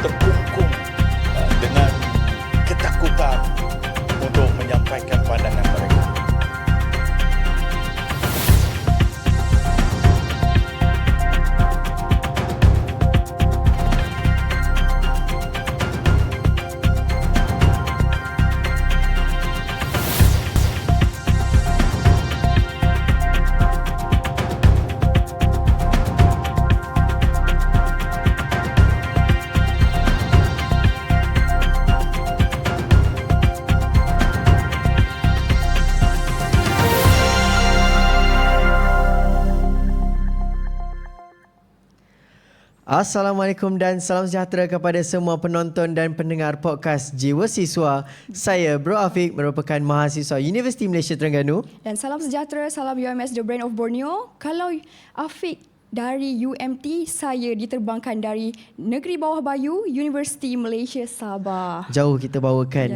terkungkung dengan ketakutan untuk menyampaikan pandangan mereka. Assalamualaikum dan salam sejahtera kepada semua penonton dan pendengar podcast Jiwa Siswa. Saya Bro Afiq, merupakan mahasiswa Universiti Malaysia Terengganu. Dan salam sejahtera, salam UMS The Brand of Borneo. Kalau Afiq dari UMT, saya diterbangkan dari Negeri Bawah Bayu, Universiti Malaysia Sabah. Jauh kita bawakan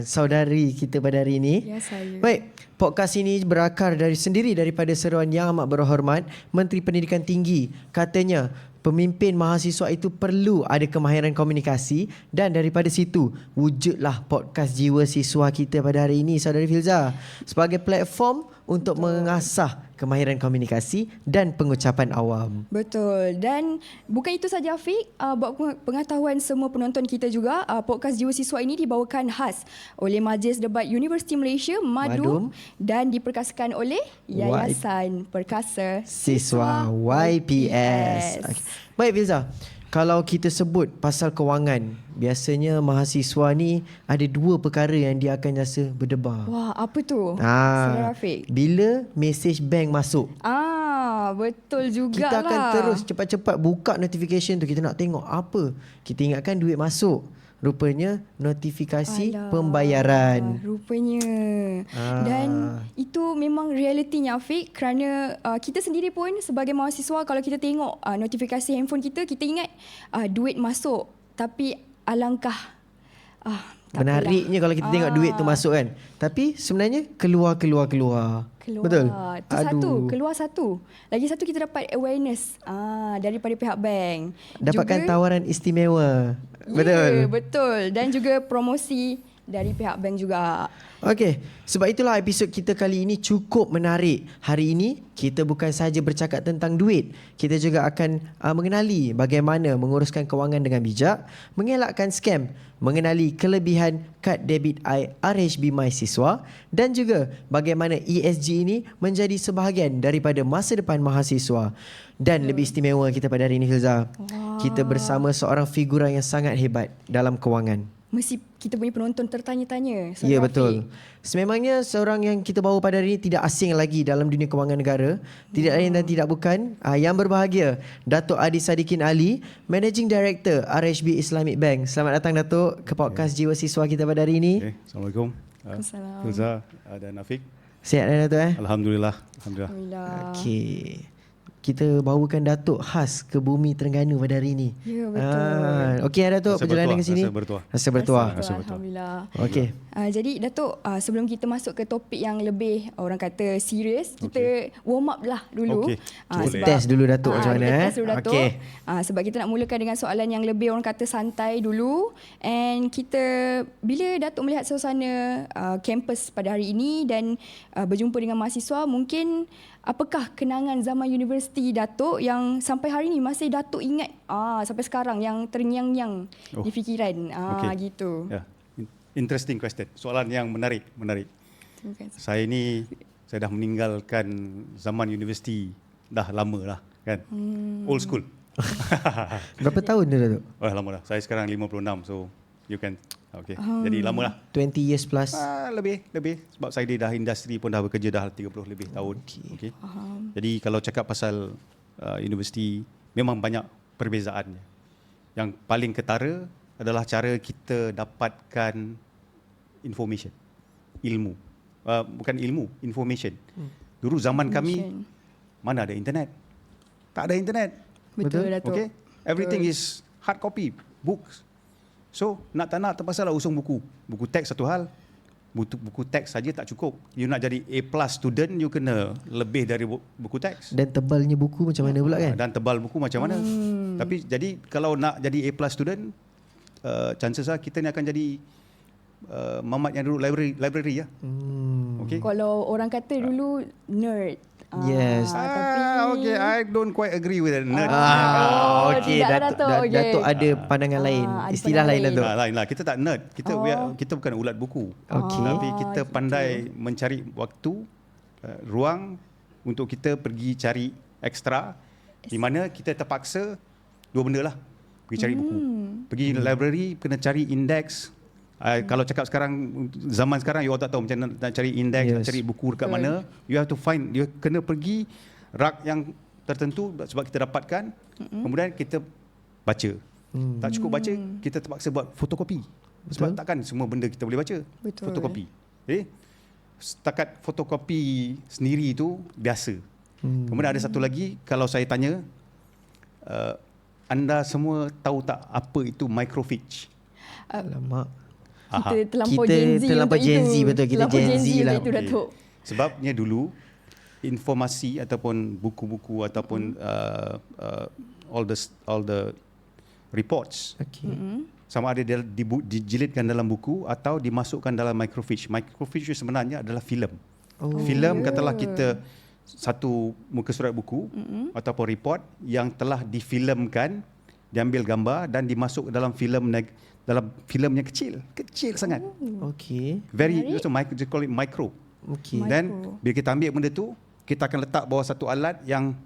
saudari kita pada hari ini. Ya, saya. Baik, podcast ini berakar sendiri daripada seruan yang amat berhormat Menteri Pendidikan Tinggi. Katanya, pemimpin mahasiswa itu perlu ada kemahiran komunikasi, dan daripada situ wujudlah podcast Jiwa Siswa kita pada hari ini, Saudari Filza, sebagai platform untuk mengasah kemahiran komunikasi dan pengucapan awam. Betul. Dan bukan itu saja Afiq, buat pengetahuan semua penonton kita juga, podcast Jiwa Siswa ini dibawakan khas oleh Majlis Debat Universiti Malaysia Madum dan diperkasakan oleh Yayasan Perkasa Siswa YPS. Okay. Baik Filza, kalau kita sebut pasal kewangan, biasanya mahasiswa ni ada dua perkara yang dia akan rasa berdebar. Wah, apa tu? Saudara Afiq. Bila mesej bank masuk. Betul jugalah. Kita akan terus cepat-cepat buka notification tu. Kita nak tengok apa. Kita ingatkan duit masuk. Rupanya notifikasi pembayaran. Rupanya. Dan itu memang realitinya Afiq, kerana kita sendiri pun sebagai mahasiswa, kalau kita tengok notifikasi handphone kita, kita ingat duit masuk. Tapi alangkah menariknya kalau kita tengok duit tu masuk kan. Tapi sebenarnya keluar. Betul. Tu satu, keluar satu. Lagi satu, kita dapat awareness daripada pihak bank. Dapatkan juga tawaran istimewa. Betul. Betul. Dan juga promosi dari pihak bank juga. Okey, sebab itulah episod kita kali ini cukup menarik. Hari ini kita bukan sahaja bercakap tentang duit, kita juga akan mengenali bagaimana menguruskan kewangan dengan bijak, mengelakkan scam, mengenali kelebihan kad debit RHB MySiswa, dan juga bagaimana ESG ini menjadi sebahagian daripada masa depan mahasiswa. Dan lebih istimewa kita pada hari ini, Filza, kita bersama seorang figura yang sangat hebat dalam kewangan. Mesti kita punya penonton tertanya-tanya. Ya, betul. Sememangnya seorang yang kita bawa pada hari ini tidak asing lagi dalam dunia kewangan negara. Tidak lain dan tidak bukan yang berbahagia, Datuk Adi Sadikin Ali, Managing Director RHB Islamic Bank. Selamat datang Datuk ke podcast Jiwa Siswa kita pada hari ini. Assalamualaikum. Filza dan Afiq. Sihat kan Datuk? Alhamdulillah. Okey. Kita bawakan Datuk khas ke bumi Terengganu pada hari ini. Ya, betul. Okey Datuk, perjalanan ke sini. Rasa bertuah. Alhamdulillah. Okey. Jadi Datuk, sebelum kita masuk ke topik yang lebih orang kata serius, kita warm up lah dulu. Kita test dulu Datuk macam mana. Test dulu Datuk. Okay. Sebab kita nak mulakan dengan soalan yang lebih orang kata santai dulu. And kita, bila Datuk melihat suasana kampus pada hari ini dan berjumpa dengan mahasiswa, mungkin apakah kenangan zaman universiti Datuk yang sampai hari ni masih Datuk ingat sampai sekarang, yang terngiang-ngiang di fikiran? Gitu. Yeah. Interesting question. Soalan yang menarik. Saya dah meninggalkan zaman universiti dah lama lah kan. Old school. Berapa tahun dia Datuk? Lama dah. Saya sekarang 56, so you can. Okay. Jadi lama lah. 20 years plus. Lebih. Sebab saya dah industri pun dah bekerja dah 30 lebih tahun. Okay. Jadi kalau cakap pasal universiti, memang banyak perbezaannya. Yang paling ketara adalah cara kita dapatkan information. Ilmu. Bukan ilmu, information. Dulu zaman kami, mana ada internet? Tak ada internet. Betul Datuk. Okay? Everything is hard copy, books. So, nak tak nak terpaksa lah usung buku. Buku teks satu hal. Buku teks saja tak cukup. You nak jadi A+ student, you kena lebih dari buku teks. Dan tebalnya buku macam mana pula kan? Dan tebal buku macam mana. Tapi jadi kalau nak jadi A+ student, chances lah kita ni akan jadi mamat yang duduk library ya. Okay. Kalau orang kata dulu nerd. Yes. Tapi Okay, I don't quite agree with that nerd. Okey, tidaklah, Datuk, Datuk. Okey. Datuk ada pandangan lain, ada istilah pandangan lain lain. Datuk. Lain lah, kita tak nerd. Kita bukan ulat buku. Okey. Tapi kita pandai mencari waktu, ruang untuk kita pergi cari ekstra, di mana kita terpaksa dua benda lah. Pergi cari buku. Pergi library, kena cari indeks. Kalau cakap sekarang, zaman sekarang, you all tak tahu macam nak cari indeks, nak cari buku dekat mana. You have to find, you kena pergi rak yang tertentu sebab kita dapatkan. Kemudian kita baca. Tak cukup baca, kita terpaksa buat fotokopi. Sebab takkan semua benda kita boleh baca. Betul. Fotokopi. Setakat fotokopi sendiri itu biasa. Kemudian ada satu lagi, kalau saya tanya, anda semua tahu tak apa itu microfiche? Alamak. Kita terlampau Kita Gen Z terlampau untuk Gen itu. Z, betul. Kita Terlampau Gen Z lah. untuk itu, Datuk. Sebabnya dulu informasi ataupun buku-buku ataupun all the reports Okey. sama ada dia dijilidkan dalam buku atau dimasukkan dalam microfiche. Microfiche sebenarnya adalah filem. Filem katalah kita satu muka surat buku ataupun report yang telah difilemkan, diambil gambar dan dimasuk dalam filem yang kecil sangat. Okey. Very so they call it micro. Okey. Then bila kita ambil benda tu, kita akan letak bawah satu alat yang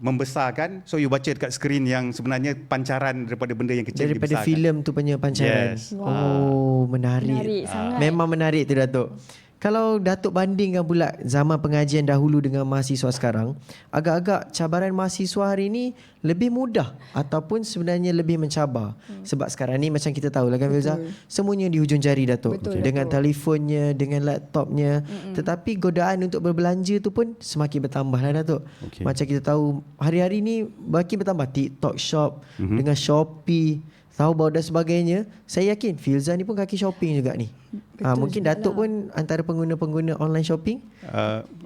membesarkan, so you baca dekat skrin yang sebenarnya pancaran daripada benda yang kecil Daripada dibesarkan. filem tu punya pancaran. Yes. Oh, menarik. Menarik sangat. Memang menarik tu Datuk. Kalau Datuk bandingkan pula zaman pengajian dahulu dengan mahasiswa sekarang, agak-agak cabaran mahasiswa hari ini lebih mudah ataupun sebenarnya lebih mencabar. Sebab sekarang ni macam kita tahu lah kan Filza, semuanya di hujung jari Datuk. Betul, Dengan Datuk. telefonnya, dengan laptopnya. Tetapi godaan untuk berbelanja tu pun semakin bertambah lah Datuk. Okey. Macam kita tahu hari-hari ni makin bertambah TikTok Shop dengan Shopee, Taobao dan sebagainya. Saya yakin Filza ni pun kaki shopping juga ni. Mungkin Datuk pun antara pengguna-pengguna online shopping.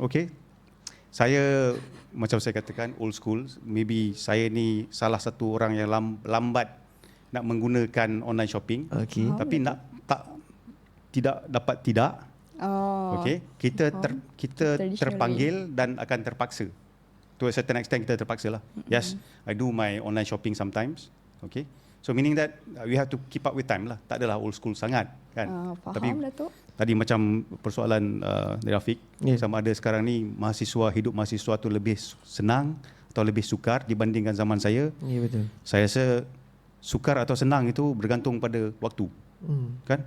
Okay. Saya macam saya katakan old school. Maybe saya ni salah satu orang yang lambat nak menggunakan online shopping. Okey. Tapi tidak dapat tidak. Oh. Okay. Kita Traditionally. terpanggil dan akan terpaksa. To a certain extent kita terpaksa lah. Yes, I do my online shopping sometimes. Okay. So meaning that we have to keep up with time lah. Tak adalah old school sangat kan. Faham, Tapi Datuk. tadi macam persoalan dari Rafiq, sama ada sekarang ni hidup mahasiswa tu lebih senang atau lebih sukar dibandingkan zaman saya. Ya betul. Saya rasa sukar atau senang itu bergantung pada waktu. Kan?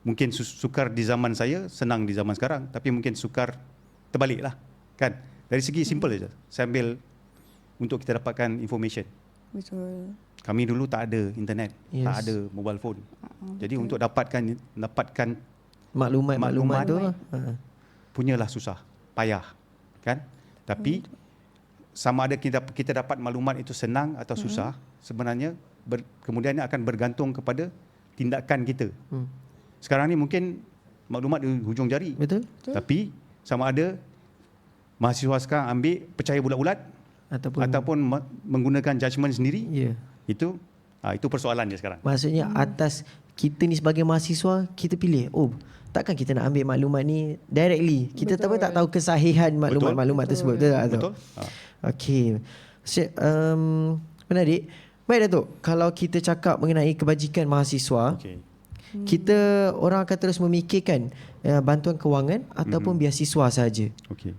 Mungkin sukar di zaman saya, senang di zaman sekarang, tapi mungkin sukar terbalik lah. Kan? Dari segi simple saja. Saya ambil untuk kita dapatkan information. Betul. Kami dulu tak ada internet, Yes. tak ada mobile phone. Jadi untuk dapatkan Maklumat tu. punyalah susah, payah, kan? Tapi sama ada kita dapat maklumat itu senang atau susah, sebenarnya kemudiannya akan bergantung kepada tindakan kita. Sekarang ni mungkin maklumat di hujung jari. Betul? Tapi sama ada mahasiswa sekarang ambil percaya bulat-bulat ataupun menggunakan judgement sendiri. Ya. Itu persoalan je sekarang. Maksudnya atas kita ni sebagai mahasiswa, kita pilih, takkan kita nak ambil maklumat ni directly. Kita tak tahu kesahihan maklumat-maklumat tersebut. Betul tak Datuk? Betul. Okey. Menarik. Baik Datuk, kalau kita cakap mengenai kebajikan mahasiswa, Okay. kita orang akan terus memikirkan bantuan kewangan ataupun beasiswa sahaja. Okay.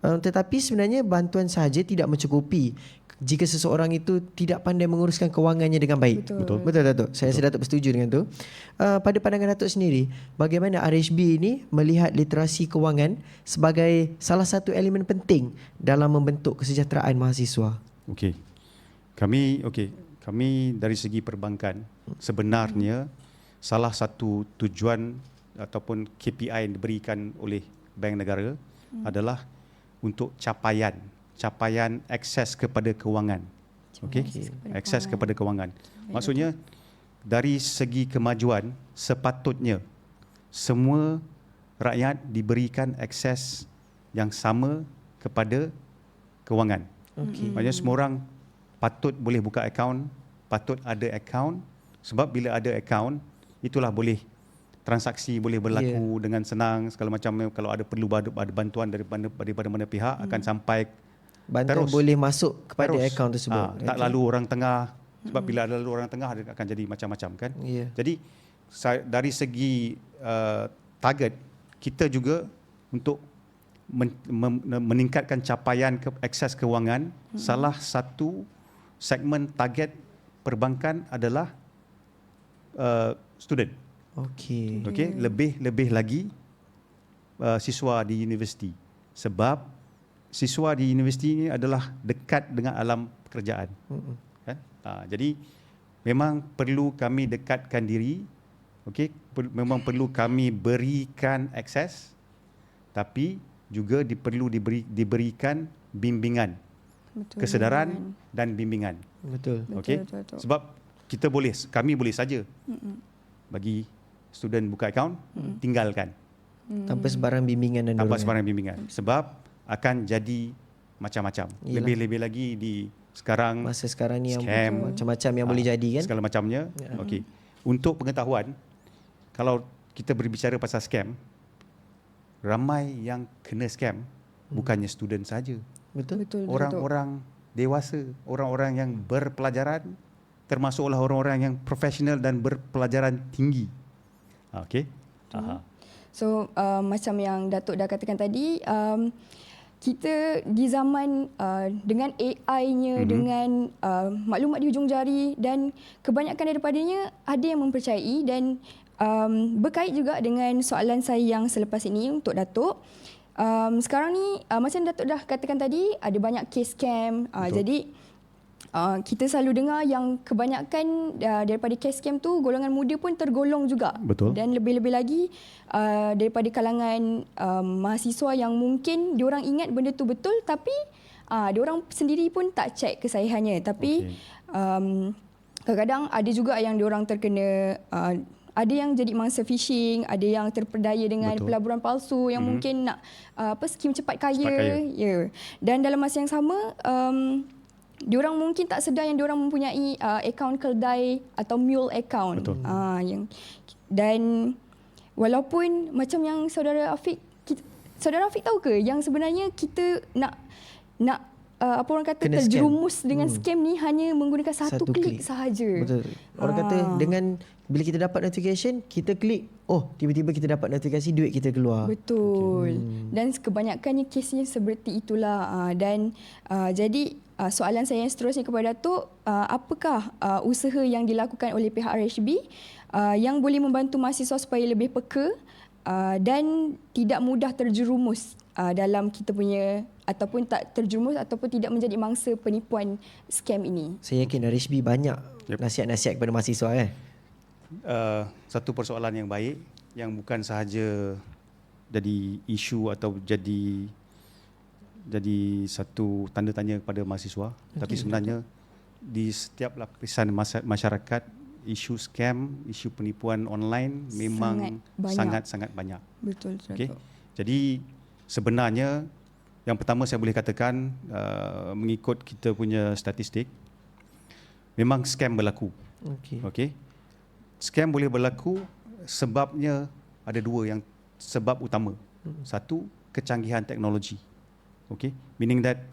Tetapi sebenarnya bantuan sahaja tidak mencukupi jika seseorang itu tidak pandai menguruskan kewangannya dengan baik. Betul. Betul Datuk? Saya rasa Datuk bersetuju dengan tu. Pada pandangan Datuk sendiri, bagaimana RHB ini melihat literasi kewangan sebagai salah satu elemen penting dalam membentuk kesejahteraan mahasiswa? Okey. Kami dari segi perbankan sebenarnya salah satu tujuan ataupun KPI yang diberikan oleh Bank Negara adalah untuk capaian akses kepada kewangan. Okey. Akses kepada kewangan. Maksudnya dari segi kemajuan sepatutnya semua rakyat diberikan akses yang sama kepada kewangan. Okey. Maksudnya semua orang patut boleh buka akaun, patut ada akaun Sebab bila ada akaun, itulah boleh transaksi boleh berlaku dengan senang segala macam. Kalau ada perlu ada bantuan daripada mana pihak akan sampai Bantuan terus. boleh masuk kepada Terus. akaun tersebut. Tak lalu orang tengah. Sebab bila ada lalu orang tengah dia akan jadi macam-macam kan. Jadi dari segi target kita juga untuk meningkatkan capaian akses kewangan, salah satu segmen target perbankan adalah student. Okey. Lebih lagi siswa di universiti. Sebab siswa di universiti ini adalah dekat dengan alam pekerjaan. Kan? Jadi memang perlu kami dekatkan diri. Memang perlu kami berikan akses, tapi juga perlu diberikan bimbingan, kesedaran dan bimbingan. Betul. Sebab kami boleh saja bagi student buka akaun, tinggalkan tanpa sebarang bimbingan dan dorongan. Sebab akan jadi macam-macam. Lebih-lebih lagi di masa sekarang ni scam, yang macam-macam yang boleh jadi kan. Segala macamnya. Untuk pengetahuan, kalau kita berbicara pasal scam, ramai yang kena scam bukannya student saja. Betul. Orang-orang dewasa, orang-orang yang berpelajaran, termasuklah orang-orang yang profesional dan berpelajaran tinggi. So macam yang Datuk dah katakan tadi, kita di zaman dengan AI-nya, dengan maklumat di hujung jari, dan kebanyakan daripadanya ada yang mempercayai. Dan berkait juga dengan soalan saya yang selepas ini untuk Datuk. Sekarang ni macam Datuk dah katakan tadi, ada banyak kes scam. Jadi kita selalu dengar yang kebanyakan daripada kes scam tu golongan muda pun tergolong juga. Betul. Dan lebih-lebih lagi daripada kalangan mahasiswa yang mungkin diorang ingat benda tu betul, tapi diorang sendiri pun tak check kesahihannya. Tapi kadang-kadang ada juga yang diorang terkena ada yang jadi mangsa phishing, ada yang terperdaya dengan pelaburan palsu yang mungkin nak skim cepat kaya. Dan dalam masa yang sama diorang mungkin tak sedar yang diorang mempunyai akaun keldai atau mule account. Dan walaupun macam yang Saudara Afiq tahu ke yang sebenarnya kita nak apa orang kata kena terjerumus dengan scam ni hanya menggunakan satu klik sahaja. Betul. Orang kata dengan bila kita dapat notification, kita klik, tiba-tiba kita dapat notifikasi, duit kita keluar. Betul. Dan kebanyakannya kesnya seperti itulah. Dan jadi soalan saya yang seterusnya kepada Datuk, apakah usaha yang dilakukan oleh pihak RHB yang boleh membantu mahasiswa supaya lebih peka dan tidak mudah terjerumus dalam kita punya, ataupun tak terjerumus ataupun tidak menjadi mangsa penipuan scam ini? Saya yakin RHB banyak nasihat-nasihat kepada mahasiswa satu persoalan yang baik yang bukan sahaja jadi isu atau jadi satu tanda tanya kepada mahasiswa, tapi sebenarnya di setiap lapisan masyarakat isu scam, isu penipuan online memang sangat-sangat banyak. Betul. Jadi sebenarnya yang pertama saya boleh katakan mengikut kita punya statistik, memang scam berlaku. Scam boleh berlaku sebabnya ada dua yang sebab utama. Satu, kecanggihan teknologi. Meaning that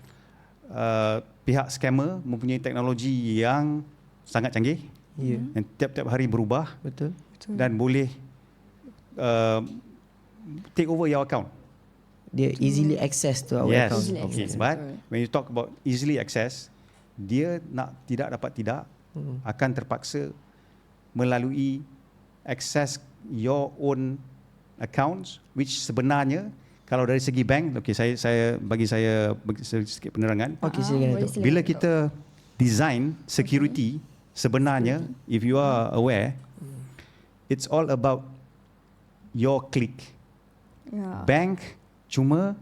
pihak scammer mempunyai teknologi yang sangat canggih, yang tiap-tiap hari berubah. Betul. Dan boleh take over your account. Dia easily access to our account. But when you talk about easily access, dia tidak akan terpaksa melalui access your own accounts, which sebenarnya kalau dari segi bank, saya bagi sedikit penerangan. Silakan. Bila kita design security, sebenarnya if you are aware, it's all about your click. Bank cuma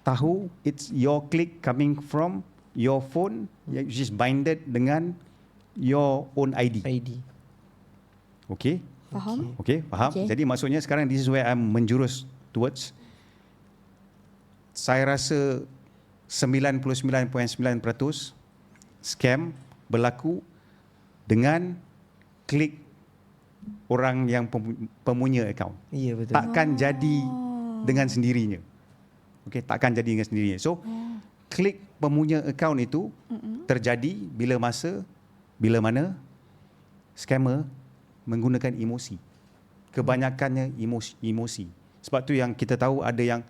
tahu it's your click coming from your phone, which is binded dengan your own ID. Faham? Faham. Jadi maksudnya sekarang this is where I'm menjurus towards. Saya rasa 99.9% scam berlaku dengan klik orang yang pemunya akaun. Ya, betul. Takkan jadi dengan sendirinya. Okey, takkan jadi dengan sendirinya. So, klik pemunya akaun itu terjadi bila mana scammer menggunakan emosi. Kebanyakannya emosi. Sebab tu yang kita tahu ada yang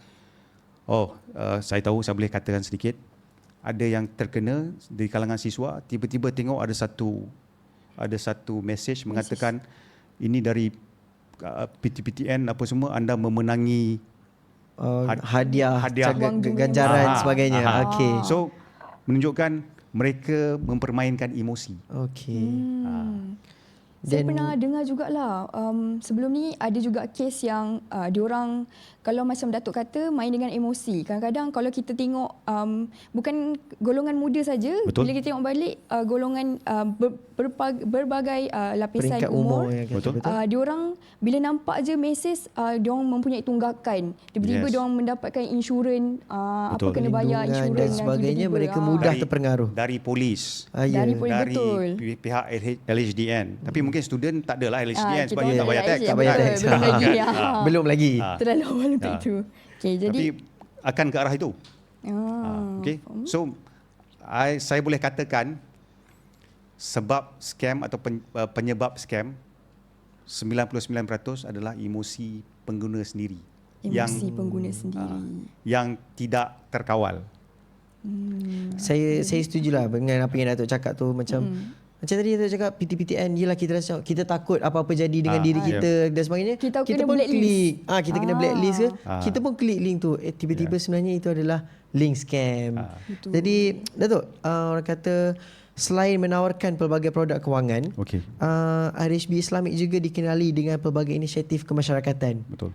saya tahu, saya boleh katakan sedikit. Ada yang terkena di kalangan siswa, tiba-tiba tengok ada satu message mengatakan ini dari PTPTN apa semua, anda memenangi hadiah, Wang tunai. ganjaran sebagainya. Okey. So menunjukkan mereka mempermainkan emosi. Okey. Saya Dan- pernah dengar jugalah sebelum ni ada juga kes yang diorang kalau macam Datuk kata main dengan emosi. Kadang-kadang kalau kita tengok bukan golongan muda saja, Betul. bila kita tengok balik golongan berbagai lapisan Peringkat umur, yang kata Betul. betul. diorang bila nampak je mesej diorang mempunyai tunggakan. Tiba-tiba Yes. diorang mendapatkan insurans, apa Betul. kena bayar Perlindungan insurans dan sebagainya, tiba-tiba. mereka mudah terpengaruh. Dari polis, Ya. Dari polis. dari Betul. pihak LHDN. Tapi mungkin student tak adalah LHDN sebab kita dia tak bayar tax. Tak bayar tax. Belum lagi. ya. Belum lagi. Terlalu awal untuk itu. Okay, jadi Tapi akan ke arah itu. Okay. So saya boleh katakan sebab scam atau penyebab scam 99% adalah emosi pengguna sendiri. emosi pengguna sendiri. Yang tidak terkawal. Saya setujulah dengan apa yang Datuk cakap tu, macam tadi Datuk cakap PTPTN, yelah kita takut apa-apa jadi dengan diri kita dan sebagainya. Kita kena pun blacklist. klik, kita kena blacklist ke, kita pun klik link tu. Tiba-tiba sebenarnya itu adalah link scam. Jadi Datuk, orang kata selain menawarkan pelbagai produk kewangan, Okey. RHB Islamic juga dikenali dengan pelbagai inisiatif kemasyarakatan. Betul.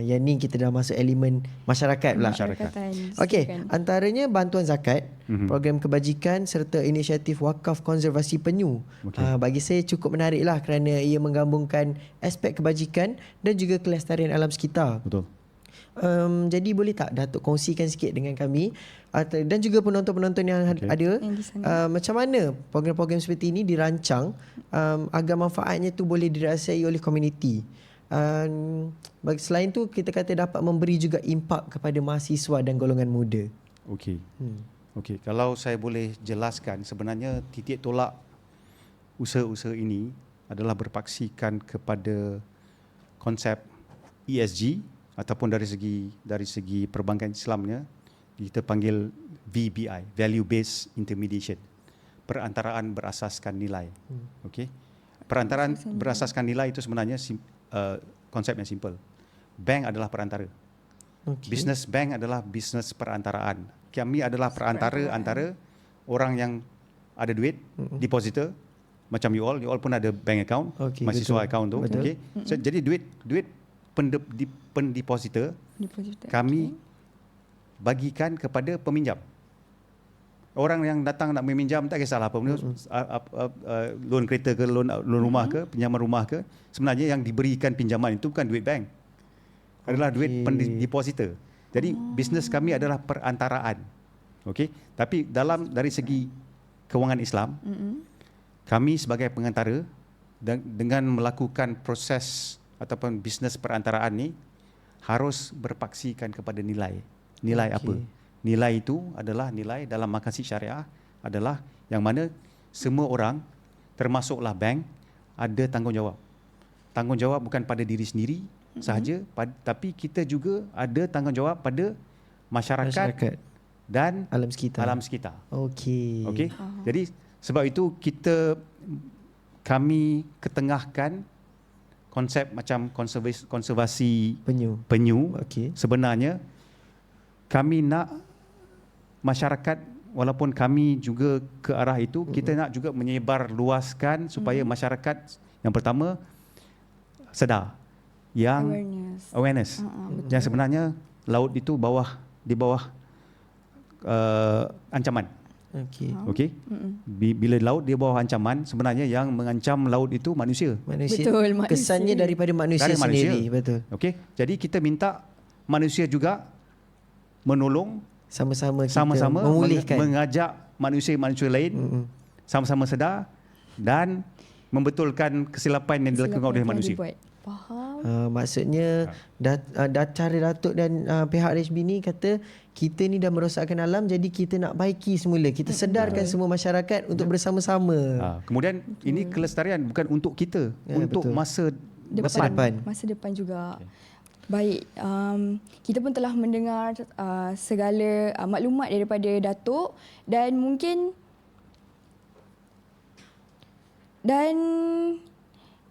Yang ni kita dah masuk elemen masyarakat pula. Masyarakatan. Okey, antaranya bantuan zakat, program kebajikan serta inisiatif wakaf konservasi penyu. Okey. Bagi saya cukup menarik lah kerana ia menggabungkan aspek kebajikan dan juga kelestarian alam sekitar. Betul. Jadi boleh tak Datuk kongsikan sikit dengan kami dan juga penonton-penonton yang ada Yang di sana. macam mana program-program seperti ini dirancang agar manfaatnya tu boleh dirasai oleh komuniti. Selain tu kita kata dapat memberi juga impak kepada mahasiswa dan golongan muda. Okey. Okey, kalau saya boleh jelaskan, sebenarnya titik tolak usaha-usaha ini adalah berpaksikan kepada konsep ESG ataupun dari segi perbankan Islamnya kita panggil VBI, value based intermediation. Perantaraan berasaskan nilai. Okey. Perantaraan berasaskan nilai itu sebenarnya konsep yang simple. Bank adalah perantara. Okey. Business bank adalah bisnes perantaraan. Kami adalah perantara antara orang yang ada duit, depositor, macam you all pun ada bank account, Okey, mahasiswa betul. account tu. Betul. Okay. So, jadi duit pendepositor Depositor. kami bagikan kepada peminjam. Orang yang datang nak meminjam tak kisahlah apa loan kereta ke loan rumah ke, pinjaman rumah ke, sebenarnya yang diberikan pinjaman itu bukan duit bank. Adalah duit depositor. Jadi bisnes kami adalah perantaraan. Okey, tapi dari segi kewangan Islam, kami sebagai pengantara dengan melakukan proses ataupun bisnes perantaraan ni harus berpaksikan kepada nilai. Nilai apa? Nilai itu adalah nilai dalam makasih syariah adalah yang mana semua orang termasuklah bank ada tanggungjawab. Tanggungjawab bukan pada diri sendiri sahaja, tapi kita juga ada tanggungjawab pada masyarakat dan alam sekitar. Okey. Okey. Jadi sebab itu kami ketengahkan konsep macam konservasi penyu. Okey. Sebenarnya kami nak masyarakat, walaupun kami juga ke arah itu, kita nak juga menyebar luaskan supaya masyarakat yang pertama sedar yang awareness. Yang sebenarnya laut itu di bawah ancaman. Okey. Okey. Bila laut di bawah ancaman, sebenarnya yang mengancam laut itu manusia. Betul, manusia. Kesannya daripada manusia sendiri, betul. Okey. Jadi kita minta manusia juga menolong, sama-sama memulihkan, mengajak manusia lain sama-sama sedar dan membetulkan kesilapan yang dilakukan oleh Silapan manusia. dibuat. Faham. Maksudnya cara Datuk dan pihak RHB ni kata kita ni dah merosakkan alam, jadi kita nak baiki semula. Kita sedarkan semua masyarakat untuk bersama-sama. Kemudian ini kelestarian bukan untuk kita, untuk betul. masa depan. Masa depan juga. Baik, kita pun telah mendengar segala maklumat daripada Datuk dan mungkin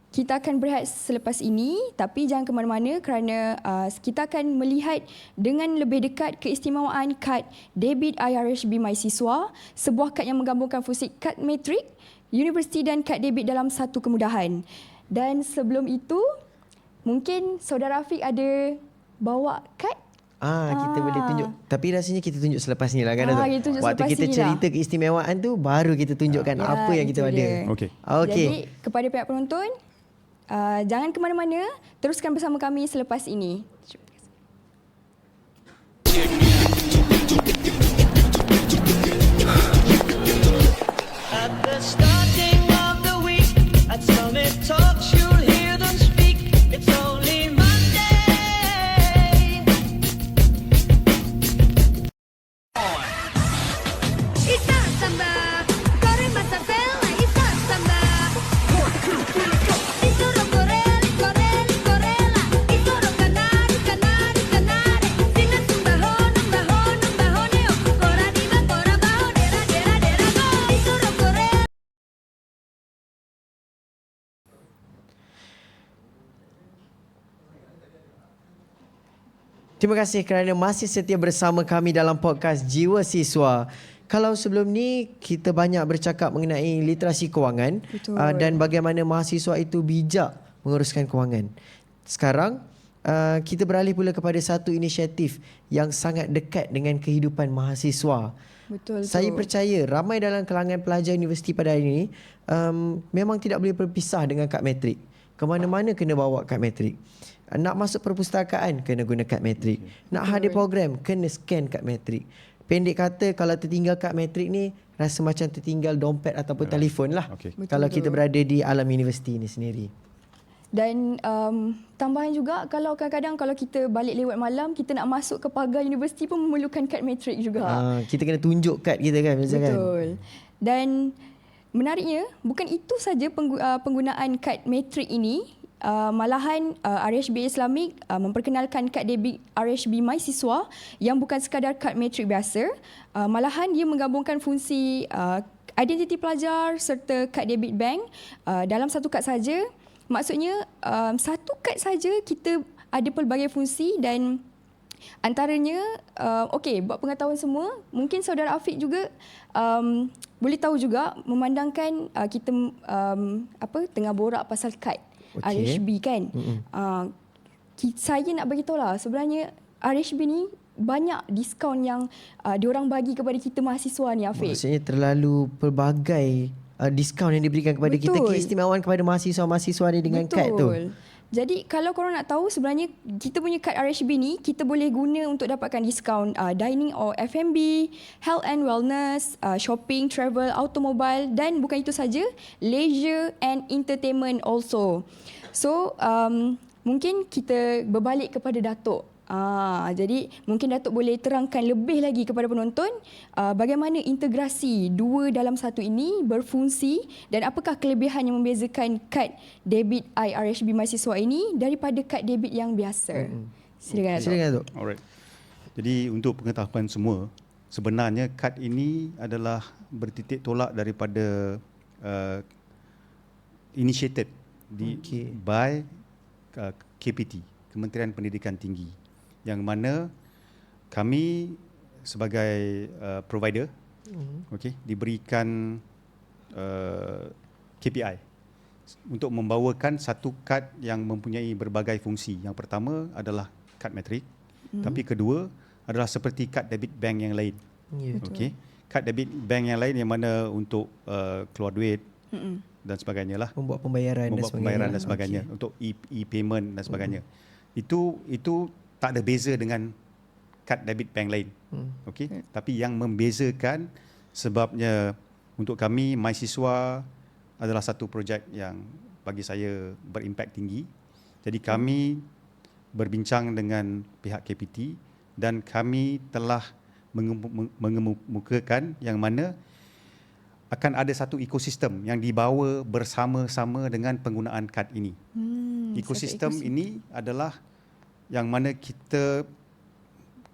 kita akan berehat selepas ini, tapi jangan ke mana-mana kerana kita akan melihat dengan lebih dekat keistimewaan kad debit IRHB MySiswa, sebuah kad yang menggabungkan fungsi kad matrik, universiti dan kad debit dalam satu kemudahan. Dan sebelum itu, mungkin Saudara Afiq ada bawa kad? Kita boleh tunjuk. Tapi rasanya kita tunjuk selepas ni lah kan Datuk? Kita tunjuk Waktu selepas kita ni cerita keistimewaan tu, baru kita tunjukkan apa yang kita itu ada. dia. Okey. Okey. Jadi kepada pihak penonton, jangan ke mana-mana, teruskan bersama kami selepas ini. At the starting of the week, at Summit Talks, you'll hear them speak. It's only Monday. Isa samba, corre masa vela, isa samba. 1, 2, 3, go. Isuro correle, correle, correla. Isuro canari, canari, canare. Sina sumbahon, bahon, bahoneo. Cora diva, cora bajo, dera, dera, dera, go. Isuro correle. Terima kasih kerana masih setia bersama kami dalam podcast Jiwa Siswa. Kalau sebelum ni kita banyak bercakap mengenai literasi kewangan dan bagaimana mahasiswa itu bijak menguruskan kewangan. Sekarang kita beralih pula kepada satu inisiatif yang sangat dekat dengan kehidupan mahasiswa. Betul. Saya percaya ramai dalam kalangan pelajar universiti pada hari ini memang tidak boleh berpisah dengan kad matrik. Ke mana-mana kena bawa kad matrik. Nak masuk perpustakaan kena guna kad matrik. Nak hadir program kena scan kad matrik. Pendek kata, kalau tertinggal kad matrik ni rasa macam tertinggal dompet ataupun telefon lah. Okey. Kalau kita berada di alam universiti ni sendiri. Dan tambahan juga, kalau kadang-kadang kalau kita balik lewat malam, kita nak masuk ke pagar universiti pun memerlukan kad matrik juga. Kita kena tunjuk kad kita kan, Mirza, kan? Betul. Dan menariknya, bukan itu saja penggunaan kad matrik ini. Malahan RHB Islamik memperkenalkan kad debit RHB MySiswa yang bukan sekadar kad matrik biasa. Malahan dia menggabungkan fungsi identiti pelajar serta kad debit bank dalam satu kad saja. Maksudnya satu kad saja kita ada pelbagai fungsi dan antaranya buat pengetahuan semua, mungkin Saudara Afiq juga boleh tahu juga memandangkan kita tengah borak pasal kad RHB kan. Saya nak bagi tahu lah, sebenarnya RHB ni banyak diskaun yang diorang bagi kepada kita mahasiswa ni, Afiq. Maksudnya terlalu pelbagai diskaun yang diberikan kepada kita, keistimewaan kepada mahasiswa-mahasiswa ni dengan kad tu. Jadi kalau korang nak tahu, sebenarnya kita punya kad RHB ni kita boleh guna untuk dapatkan diskaun dining or F&B, health and wellness, shopping, travel, automobile dan bukan itu saja, leisure and entertainment also. So mungkin kita berbalik kepada Datuk. Jadi mungkin Datuk boleh terangkan lebih lagi kepada penonton bagaimana integrasi dua dalam satu ini berfungsi dan apakah kelebihan yang membezakan kad debit IRHB MySiswa ini daripada kad debit yang biasa. Silakan Datuk. Silakan Datuk. Alright. Jadi untuk pengetahuan semua, sebenarnya kad ini adalah bertitik tolak daripada initiated by KPT, Kementerian Pendidikan Tinggi, yang mana kami sebagai provider diberikan KPI untuk membawakan satu kad yang mempunyai berbagai fungsi. Yang pertama adalah kad matrik, tapi kedua adalah seperti kad debit bank yang lain. Okey. Kad debit bank yang lain yang mana untuk keluar duit dan sebagainya lah. Membuat pembayaran dan sebagainya. Untuk e-payment dan sebagainya. Itu tak ada beza dengan kad debit bank lain. Okey. Tapi yang membezakan sebabnya untuk kami MySiswa adalah satu projek yang bagi saya berimpak tinggi. Jadi kami berbincang dengan pihak KPT dan kami telah mengemukakan yang mana akan ada satu ekosistem yang dibawa bersama-sama dengan penggunaan kad ini. Ekosistem ini adalah yang mana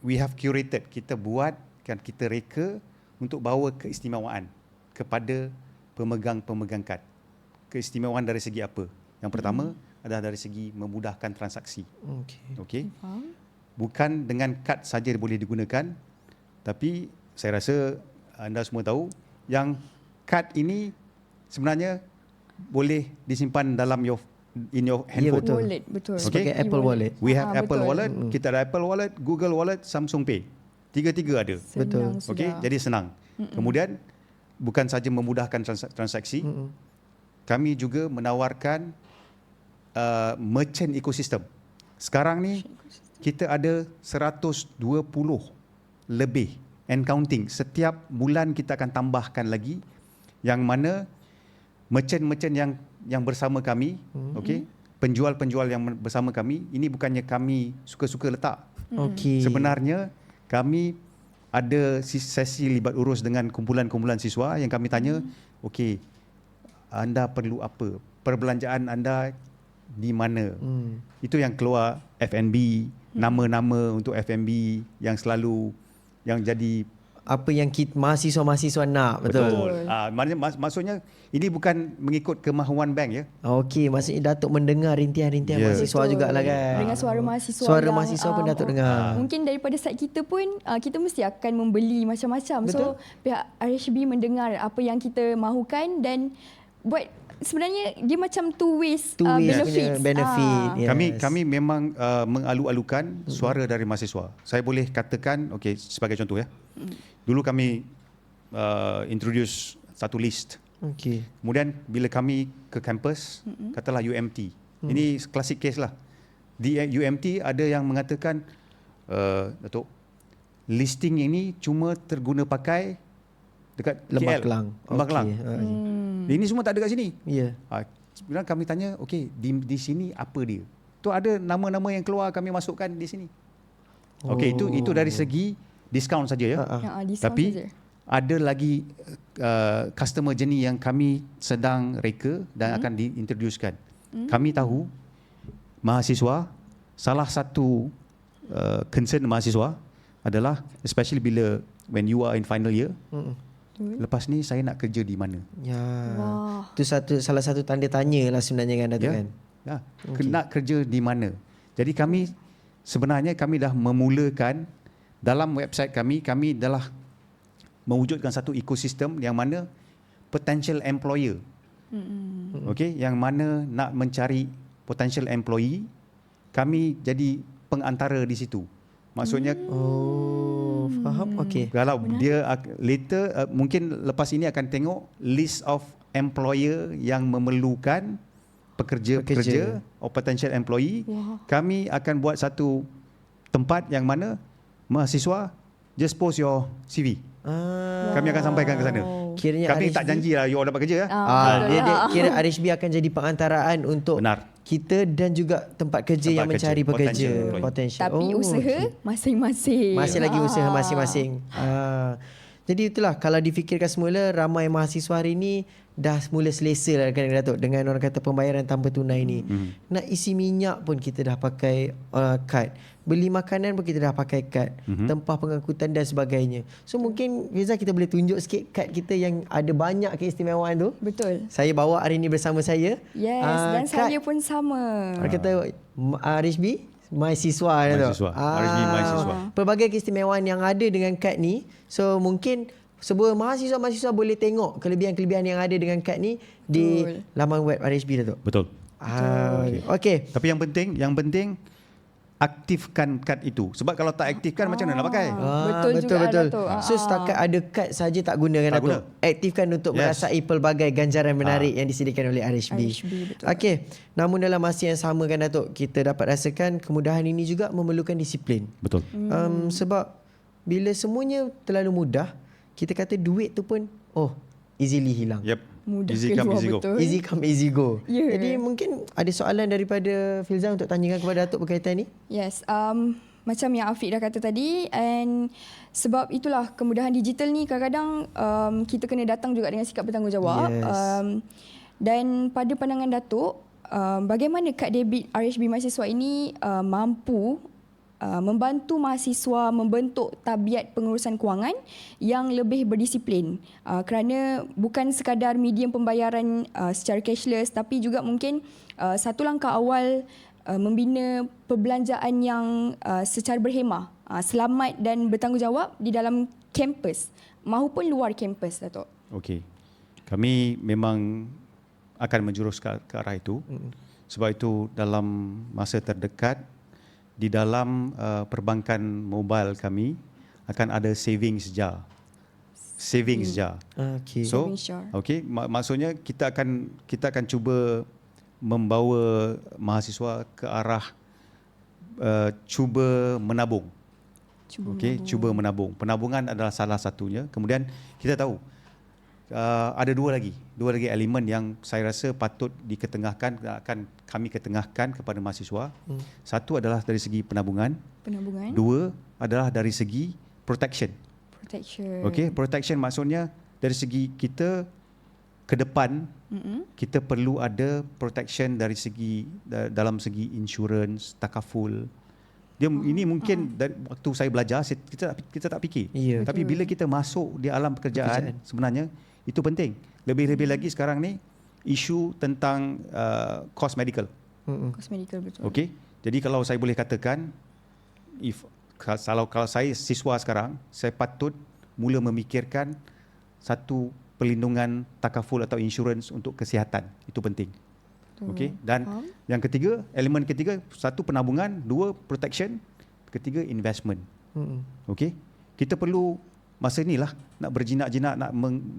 we have curated, kita buat kan, kita reka untuk bawa keistimewaan kepada pemegang-pemegang kad. Keistimewaan dari segi apa? Yang pertama adalah dari segi memudahkan transaksi. Okey. Bukan dengan kad saja boleh digunakan, tapi saya rasa anda semua tahu yang kad ini sebenarnya boleh disimpan dalam in your handphone. betul. Wallet, betul. Sebagai Apple Wallet. We have Apple betul. Wallet, kita ada Apple Wallet, Google Wallet, Samsung Pay. Tiga-tiga ada. Betul. Senang Okey, sudah. jadi senang. Kemudian bukan saja memudahkan transaksi, kami juga menawarkan merchant ecosystem. Sekarang ni kita ada 120 lebih and counting. Setiap bulan kita akan tambahkan lagi yang mana merchant-merchant yang bersama kami, okey, penjual-penjual yang bersama kami, ini bukannya kami suka-suka letak. Okey. Sebenarnya kami ada sesi libat urus dengan kumpulan-kumpulan siswa yang kami tanya, okey, anda perlu apa? Perbelanjaan anda di mana? Itu yang keluar F&B, nama-nama untuk F&B yang selalu yang jadi Apa yang mahasiswa-mahasiswa nak, betul. Maksudnya ini bukan mengikut kemahuan bank ya. Okey, maksudnya Datuk mendengar rintihan-rintihan Ya. mahasiswa jugalah kan. Dengan suara mahasiswa. Suara yang, mahasiswa pun Datuk dengar. Mungkin daripada side kita pun kita mesti akan membeli macam-macam. Betul. So pihak RHB mendengar apa yang kita mahukan dan buat sebenarnya dia macam two ways Two ways punya benefits. benefit. Yes. Kami memang mengalu-alukan suara dari mahasiswa. Saya boleh katakan, okey, sebagai contoh ya. Dulu kami introduce satu list. Okey. Kemudian bila kami ke kampus, katalah UMT. Ini klasik case lah. Di UMT ada yang mengatakan, Datuk, listing ini cuma terguna pakai dekat Lembah KL. Kelang. Lembah Kelang. Okey. Ini semua tak ada kat sini. Ya. Sebenarnya kami tanya, okey, di sini apa dia? Tu ada nama-nama yang keluar kami masukkan di sini. Okey, itu dari segi diskaun saja ya. Discount Tapi saja. ada lagi customer journey yang kami sedang reka dan akan diintroducekan. Kami tahu mahasiswa, salah satu concern mahasiswa adalah especially bila when you are in final year, lepas ni saya nak kerja di mana? Ya. Wah. Itu salah satu tanda tanya lah sebenarnya kan Datuk kan. Ya. Nak kerja di mana? Jadi kami dah memulakan dalam website kami adalah mewujudkan satu ekosistem yang mana potential employer, okey, yang mana nak mencari potential employee, kami jadi pengantara di situ. Maksudnya Faham? Okey. kalau dia later mungkin lepas ini akan tengok list of employer yang memerlukan pekerja or potential employee. Kami akan buat satu tempat yang mana mahasiswa just post your CV. Kami akan sampaikan ke sana. Kiranya Kami RHB tak janji lah you all dapat kerja ya. dia kira RHB akan jadi pengantaraan untuk Benar. kita dan juga tempat kerja Tempat yang kerja, mencari pekerja. potential employee. Potential. Tapi usaha masing-masing. Masih lagi usaha masing-masing. Jadi itulah kalau difikirkan semula ramai mahasiswa hari ini dah mula selesa lah kan Datuk dengan orang kata pembayaran tanpa tunai ni. Nak isi minyak pun kita dah pakai kad. Beli makanan pun kita dah pakai kad. Tempah pengangkutan dan sebagainya. So mungkin Rizal kita boleh tunjuk sikit kad kita yang ada banyak keistimewaan tu. Betul. Saya bawa hari ini bersama saya. Yes, dan kad, saya pun sama. orang kata RHB mahasiswa Mahasiswa. RHB mahasiswa. Pelbagai keistimewaan yang ada dengan kad ni. So mungkin sebuah mahasiswa-mahasiswa boleh tengok kelebihan-kelebihan yang ada dengan kad ni di laman web RHB Datuk. Betul. Okey. Tapi yang penting aktifkan kad itu. Sebab kalau tak aktifkan macam mana nak pakai? Betul juga, Datuk. So setakat ada kad saja tak guna kan Tak Datuk? guna. Aktifkan untuk merasai pelbagai ganjaran menarik yang disediakan oleh RHB. betul. Okey. Namun dalam masa yang sama kan Datuk, kita dapat rasakan kemudahan ini juga memerlukan disiplin. Betul. Sebab bila semuanya terlalu mudah, kita kata duit tu pun easily hilang. Yep. Mudah Easy come, keluar, easy go. betul. Easy come, easy go. Ya. Jadi mungkin ada soalan daripada Filza untuk tanyakan kepada Datuk berkaitan ni? Yes, macam yang Afiq dah kata tadi, and sebab itulah kemudahan digital ni kadang-kadang kita kena datang juga dengan sikap bertanggungjawab. Yes. Dan pada pandangan Datuk, bagaimana kad debit RHB mahasiswa ini mampu membantu mahasiswa membentuk tabiat pengurusan kewangan yang lebih berdisiplin, kerana bukan sekadar medium pembayaran secara cashless, tapi juga mungkin satu langkah awal membina perbelanjaan yang secara berhemah, selamat dan bertanggungjawab di dalam kampus maupun luar kampus, Datuk. Okey. Kami memang akan menjurus ke arah itu. Sebab itu dalam masa terdekat di dalam perbankan mobile kami akan ada savings jar. Savings jar. Okey. So, Savings jar. okey, maksudnya kita akan cuba membawa mahasiswa ke arah cuba menabung. Cuba menabung. Penabungan adalah salah satunya. Kemudian kita tahu ada dua lagi elemen yang saya rasa patut diketengahkan, akan kami ketengahkan kepada mahasiswa. Satu adalah dari segi penabungan. Dua adalah dari segi protection. Okey, protection maksudnya dari segi kita ke depan kita perlu ada protection dari segi dalam segi insurans, takaful. Ini mungkin dari waktu saya belajar kita tak fikir. Ya. Tapi bila kita masuk di alam pekerjaan sebenarnya itu penting. Lebih-lebih lagi sekarang ni isu tentang cost medical. Kos medical, betul. Okey. Jadi kalau saya boleh katakan kalau saya siswa sekarang, saya patut mula memikirkan satu perlindungan takaful atau insurans untuk kesihatan. Itu penting. Okey. Dan yang ketiga, elemen ketiga, satu penabungan, dua protection, ketiga investment. Okey. Kita perlu masa inilah nak berjinak-jinak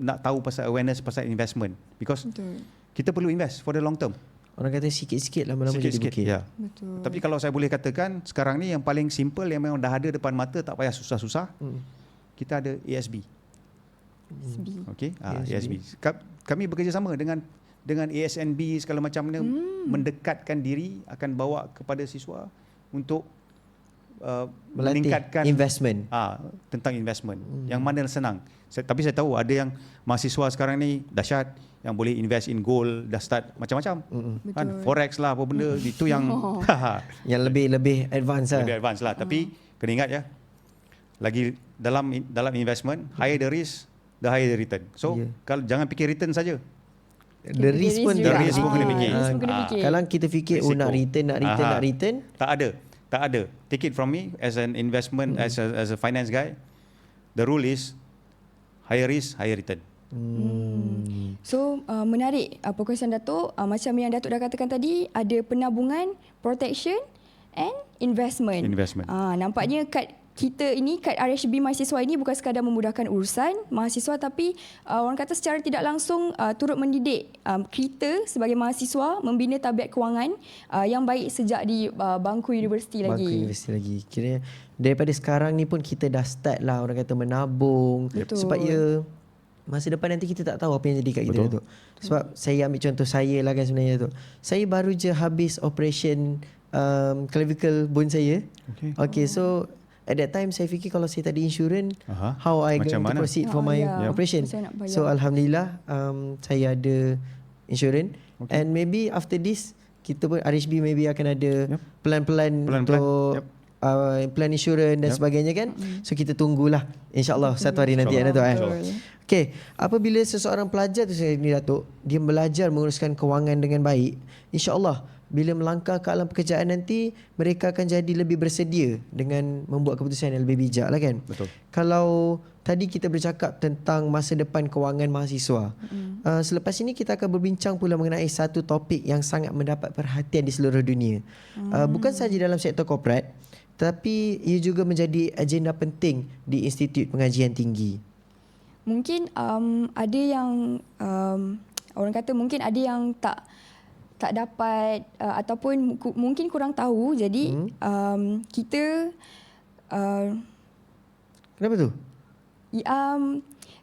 nak tahu pasal awareness pasal investment, because kita perlu invest for the long term. Orang kata sikit-sikit lama-lama jadi bukit. Ya. Betul. Tapi kalau saya boleh katakan sekarang ni yang paling simple yang memang dah ada depan mata, tak payah susah-susah. Kita ada ASB. Okey, ASB. Kami bekerjasama dengan ASNB segala macam ni, mendekatkan diri, akan bawa kepada siswa untuk Melatih meningkatkan investment. Tentang investment. Yang mana senang. Tapi saya tahu ada yang mahasiswa sekarang ni dahsyat, yang boleh invest in gold, dah start macam-macam. Kan, forex lah apa benda, itu yang Yang lebih advance lah. lebih advance lah. Tapi kena ingat ya, lagi dalam investment, higher the risk, the higher the return. So kalau jangan fikir return saja. The risk pun juga. The risk pun kena fikir. Risk pun kena fikir. Kalau kita fikir nak return, Tak ada. Take it from me as an investment, as a finance guy. The rule is higher risk, higher return. So menarik perkongsian Datuk. Macam yang Datuk dah katakan tadi, ada penabungan, protection and investment. Nampaknya kad RHB mahasiswa ini bukan sekadar memudahkan urusan mahasiswa, tapi orang kata secara tidak langsung turut mendidik kita sebagai mahasiswa membina tabiat kewangan yang baik sejak di bangku universiti lagi. Kira daripada sekarang ni pun kita dah start lah orang kata menabung. Betul. Sebab masa depan nanti kita tak tahu apa yang jadi kat kita, Datuk. Sebab saya ambil contoh saya lah kan sebenarnya, Datuk. Saya baru je habis operation clavicle bone saya. Okay, so at that time saya fikir kalau saya tak ada insurans, how I going to proceed for my operation. So alhamdulillah saya ada insurans, and maybe after this kita pun RHB maybe akan ada plan-plan untuk plan insurans dan sebagainya kan. So kita tunggulah insya-Allah satu hari nanti ya, Datuk. Okay, apabila seseorang pelajar tu sendiri, Datuk, dia belajar menguruskan kewangan dengan baik, insya-Allah bila melangkah ke alam pekerjaan nanti, mereka akan jadi lebih bersedia dengan membuat keputusan yang lebih bijak lah kan. Betul. Kalau tadi kita bercakap tentang masa depan kewangan mahasiswa, selepas ini kita akan berbincang pula mengenai satu topik yang sangat mendapat perhatian di seluruh dunia. Bukan sahaja dalam sektor korporat, tapi ia juga menjadi agenda penting di Institut Pengajian Tinggi. Mungkin ada yang orang kata mungkin ada yang tak dapat ataupun mungkin kurang tahu. Jadi kita Kenapa tu?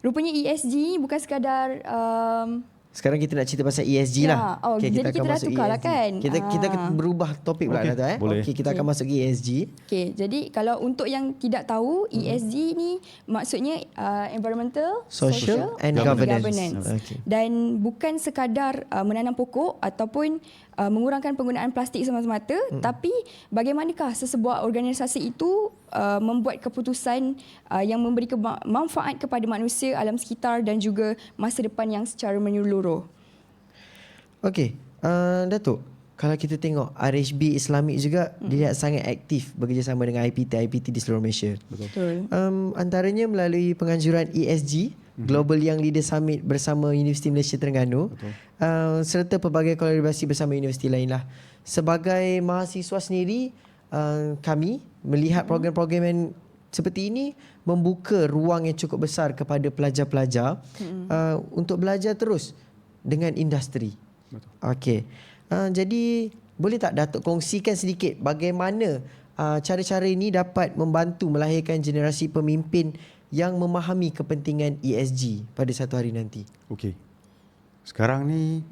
rupanya ESG bukan sekadar Sekarang kita nak cerita pasal ESG Ya. lah. Oh, jadi kita dah masuk tukar lah ESG. kan? Kita berubah topik pula Okey, Dato'. boleh. Okey, kita akan masuk ke ESG. Okay, jadi kalau untuk yang tidak tahu, ESG ni maksudnya environmental, Social and governance. Okey. Dan bukan sekadar menanam pokok ataupun mengurangkan penggunaan plastik semata-mata, tapi bagaimanakah sesebuah organisasi itu membuat keputusan yang memberi manfaat kepada manusia, alam sekitar dan juga masa depan yang secara menyeluruh. Okey, Datuk, kalau kita tengok RHB Islamik juga dilihat sangat aktif bekerjasama dengan IPT di seluruh Malaysia. Betul. Antaranya melalui penganjuran ESG Global Young Leader Summit bersama Universiti Malaysia Terengganu, serta pelbagai kolaborasi bersama universiti lain lah. Sebagai mahasiswa sendiri, kami melihat program-program yang seperti ini membuka ruang yang cukup besar kepada pelajar-pelajar untuk belajar terus dengan industri. Okey. Jadi boleh tak Datuk kongsikan sedikit bagaimana cara-cara ini dapat membantu melahirkan generasi pemimpin yang memahami kepentingan ESG pada satu hari nanti? Okey. Sekarang ni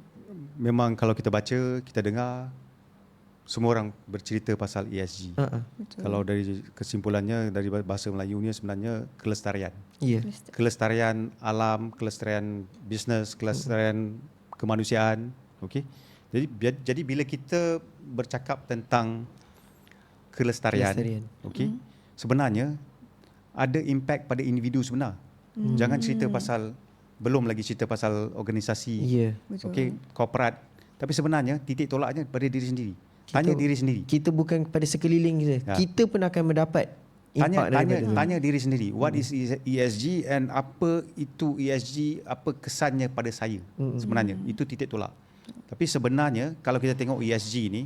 memang kalau kita baca, kita dengar semua orang bercerita pasal ESG. Kalau dari kesimpulannya dari bahasa Melayu ni sebenarnya kelestarian. Ya. Kelestarian alam, kelestarian bisnes, kelestarian kemanusiaan. Okey. Jadi bila kita bercakap tentang kelestarian. Okey. Sebenarnya ada impact pada individu sebenar. Jangan cerita pasal belum lagi cerita pasal organisasi. Ya. Okey, korporat. Tapi sebenarnya titik tolaknya pada diri sendiri. Tanya diri sendiri. Kita bukan kepada sekeliling kita. Ya. Kita pun akan mendapat impak daripada Tanya diri sendiri, what is ESG and apa itu ESG, apa kesannya pada saya sebenarnya. Itu titik tolak. Tapi sebenarnya kalau kita tengok ESG ni,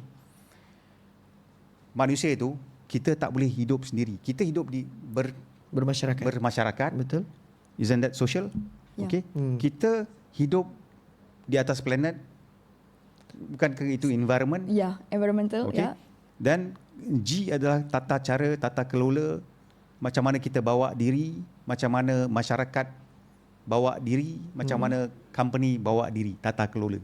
manusia itu kita tak boleh hidup sendiri. Kita hidup di bermasyarakat. Betul? Isn't that social? Ya. Okay. Kita hidup di atas planet, bukankah itu environment? Ya, environmental. Okay. Ya. Dan G adalah tata cara, tata kelola, macam mana kita bawa diri, macam mana masyarakat bawa diri, macam mana company bawa diri, tata kelola.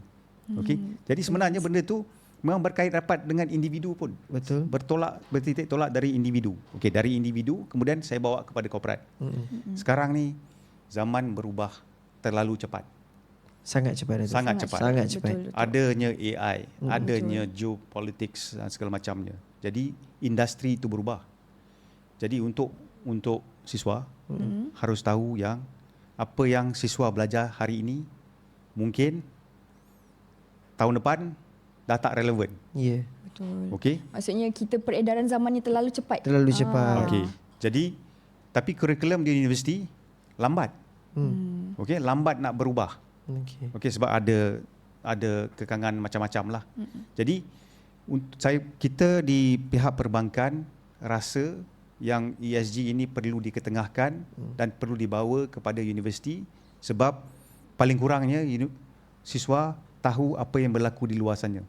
Okey. Jadi sebenarnya benda tu memang berkait rapat dengan individu pun. Betul. Bertitik tolak dari individu. Okey, dari individu kemudian saya bawa kepada korporat. Sekarang ni zaman berubah terlalu cepat. Sangat cepat. Datuk. Sangat cepat. Sangat cepat. Betul. Adanya AI, adanya geopolitics dan segala macamnya. Jadi industri itu berubah. Jadi untuk siswa harus tahu yang apa yang siswa belajar hari ini mungkin tahun depan dah tak relevan. Ya. Betul. Okey? Maksudnya kita peredaran zaman ni terlalu cepat. Terlalu cepat. Okey. Jadi tapi kurikulum di universiti lambat. Okey, lambat nak berubah. Okey. Okey, sebab ada kekangan macam-macam lah. Jadi kita di pihak perbankan rasa yang ESG ini perlu diketengahkan dan perlu dibawa kepada universiti sebab paling kurangnya siswa tahu apa yang berlaku di luar sana.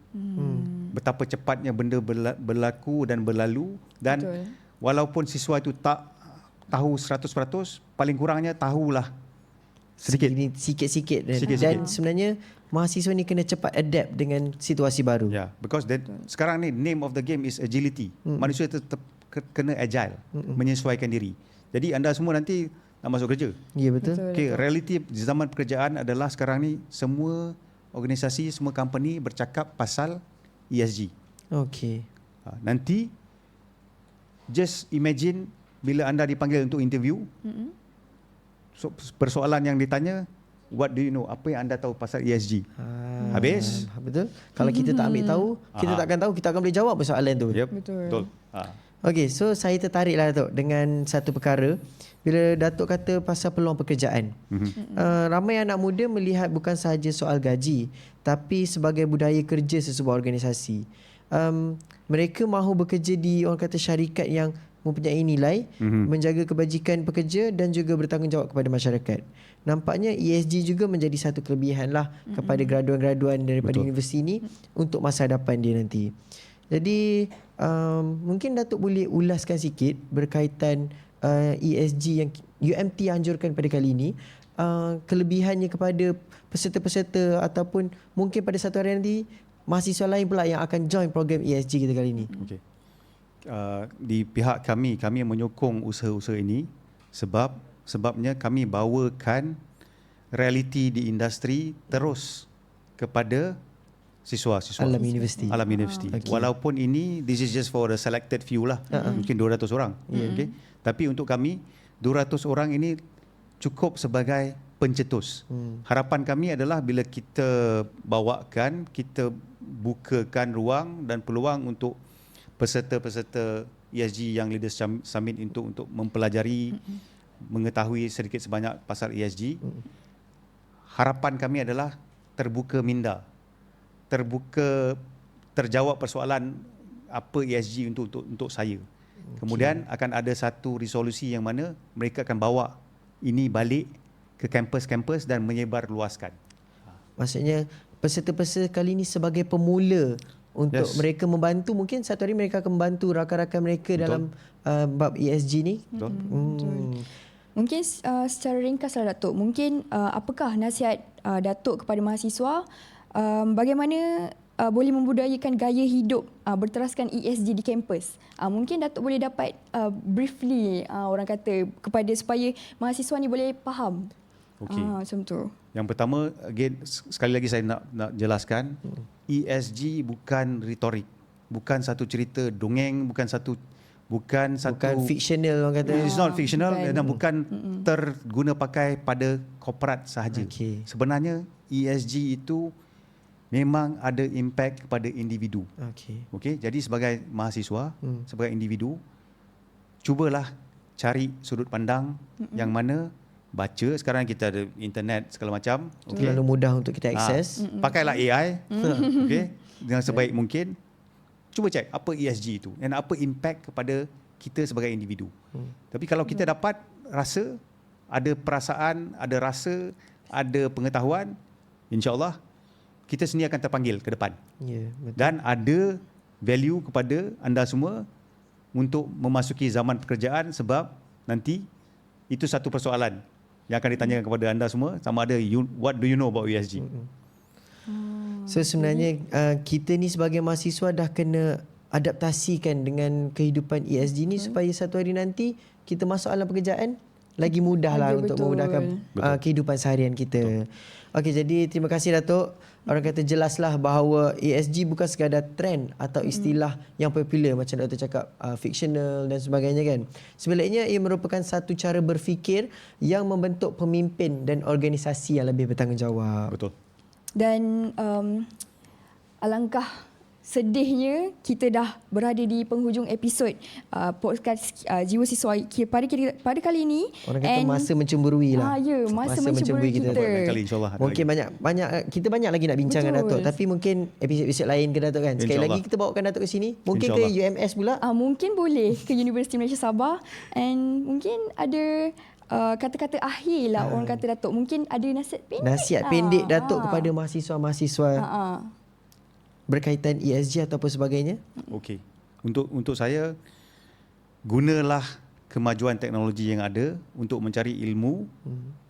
Betapa cepatnya benda berlaku dan berlalu dan Betul. walaupun siswa itu tak tahu 100%, paling kurangnya tahulah sedikit. Sikit-sikit. Sikit-sikit. Dan sebenarnya mahasiswa ni kena cepat adapt dengan situasi baru. Yeah, because sekarang ni name of the game is agility. Manusia tetap kena agile, menyesuaikan diri. Jadi anda semua nanti nak masuk kerja. Ya, betul. Okay, realiti di zaman pekerjaan adalah sekarang ni semua organisasi, semua company bercakap pasal ESG. Okey. Nanti just imagine bila anda dipanggil untuk interview, so, persoalan yang ditanya, what do you know? Apa yang anda tahu pasal ESG? Habis? Betul. Kalau kita tak ambil tahu, kita takkan tahu, kita akan boleh jawab persoalan tu. Yep, Betul. betul. Okey, so saya tertariklah Datuk dengan satu perkara bila Datuk kata pasal peluang pekerjaan. Ramai anak muda melihat bukan sahaja soal gaji, tapi sebagai budaya kerja sesebuah organisasi. Mereka mahu bekerja di orang kata syarikat yang mempunyai nilai, menjaga kebajikan pekerja dan juga bertanggungjawab kepada masyarakat. Nampaknya ESG juga menjadi satu kelebihan lah kepada graduan-graduan daripada universiti ini untuk masa hadapan dia nanti. Jadi mungkin Datuk boleh ulaskan sikit berkaitan ESG yang UMT anjurkan pada kali ini. kelebihannya kepada peserta-peserta ataupun mungkin pada satu hari nanti mahasiswa lain pula yang akan join program ESG kita kali ini? Okey. Di pihak kami menyokong usaha-usaha ini sebabnya kami bawakan realiti di industri terus kepada siswa-siswa Alam universiti. Okay. Walaupun ini this is just for the selected few lah. Mungkin 200 orang. Okay. Tapi untuk kami 200 orang ini cukup sebagai pencetus. Harapan kami adalah bila kita bawakan, kita bukakan ruang dan peluang untuk peserta-peserta ESG yang Leaders Summit untuk mempelajari, mengetahui sedikit sebanyak pasal ESG. Harapan kami adalah terbuka minda, terjawab persoalan apa ESG untuk saya. Kemudian akan ada satu resolusi yang mana mereka akan bawa ini balik ke kampus-kampus dan menyebar luaskan. Maksudnya peserta-peserta kali ini sebagai pemula untuk mereka membantu, mungkin satu hari mereka akan membantu rakan-rakan mereka dalam bab ESG ni. Betul. Mungkin secara ringkaslah Datuk, mungkin apakah nasihat Datuk kepada mahasiswa bagaimana boleh membudayakan gaya hidup berteraskan ESG di kampus? Mungkin Datuk boleh dapat briefly orang kata kepada supaya mahasiswa ni boleh faham. Okey. Macam tu. Yang pertama, again, sekali lagi saya nak jelaskan, ESG bukan retorik, bukan satu cerita dongeng, bukan fictional orang kata. It's not fictional dan bukan terguna pakai pada korporat sahaja. Okay. Sebenarnya ESG itu memang ada impact kepada individu. Okey, jadi sebagai mahasiswa, sebagai individu, cubalah cari sudut pandang yang mana baca. Sekarang kita ada internet segala macam. Terlalu mudah untuk kita akses. Pakailah AI. Okey, dengan sebaik mungkin. Cuba cek apa ESG itu dan apa impact kepada kita sebagai individu. Tapi kalau kita dapat rasa, ada perasaan, ada rasa, ada pengetahuan, insya-Allah kita sendiri akan terpanggil ke depan. Betul. Dan ada value kepada anda semua untuk memasuki zaman pekerjaan, sebab nanti itu satu persoalan yang akan ditanyakan kepada anda semua, sama ada what do you know about ESG. So sebenarnya kita ni sebagai mahasiswa dah kena adaptasikan dengan kehidupan ESG ni supaya satu hari nanti kita masuk alam pekerjaan lagi mudah lah untuk memudahkan kehidupan seharian kita. Okey, jadi terima kasih Datuk. Orang kata jelaslah bahawa ESG bukan sekadar trend atau istilah yang popular macam Datuk cakap fictional dan sebagainya kan. Sebenarnya ia merupakan satu cara berfikir yang membentuk pemimpin dan organisasi yang lebih bertanggungjawab. Betul. Dan alangkah sedihnya kita dah berada di penghujung episod podcast Jiwa Siswa pada kali ini. Orang kata masa mencemburui lah. Ya, masa mencemburui kita. Lain kali insya-Allah. Mungkin banyak kita banyak lagi nak bincang dengan Datuk, tapi mungkin episod-episod lain ke Datuk kan. Sekali lagi kita bawakan Datuk ke sini. Mungkin ke UMS pula. Mungkin boleh ke Universiti Malaysia Sabah, and mungkin ada kata-kata akhir lah orang kata Datuk. Mungkin ada nasihat pendek. Nasihat pendek Datuk kepada mahasiswa-mahasiswa berkaitan ESG ataupun sebagainya. Okey. Untuk saya, gunalah kemajuan teknologi yang ada untuk mencari ilmu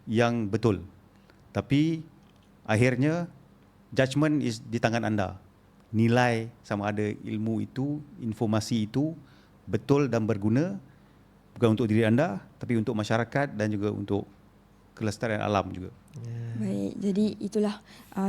yang betul. Tapi akhirnya judgement is di tangan anda. Nilai sama ada ilmu itu, informasi itu betul dan berguna, bukan untuk diri anda tapi untuk masyarakat dan juga untuk kelestarian alam juga. Baik, jadi itulah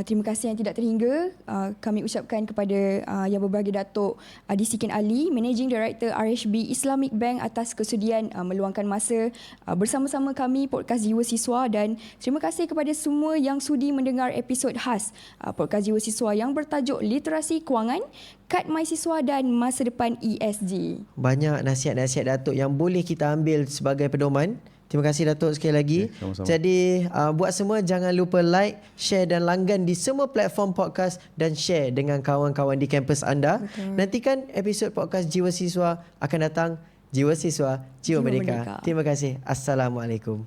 terima kasih yang tidak terhingga kami ucapkan kepada Yang Berbahagia Datuk Disikin Ali, Managing Director RHB Islamic Bank, atas kesudian meluangkan masa bersama-sama kami Podcast Jiwa Siswa, dan terima kasih kepada semua yang sudi mendengar episod khas Podcast Jiwa Siswa yang bertajuk Literasi Kewangan, Kad Mahasiswa dan Masa Depan ESG. Banyak nasihat-nasihat Datuk yang boleh kita ambil sebagai pedoman. Terima kasih Datuk sekali lagi. Sama-sama. Jadi buat semua jangan lupa like, share dan langgan di semua platform podcast dan share dengan kawan-kawan di kampus anda. Betul. Nantikan episod podcast Jiwa Siswa akan datang. Jiwa Siswa, Jiwa Merdeka. Terima kasih. Assalamualaikum.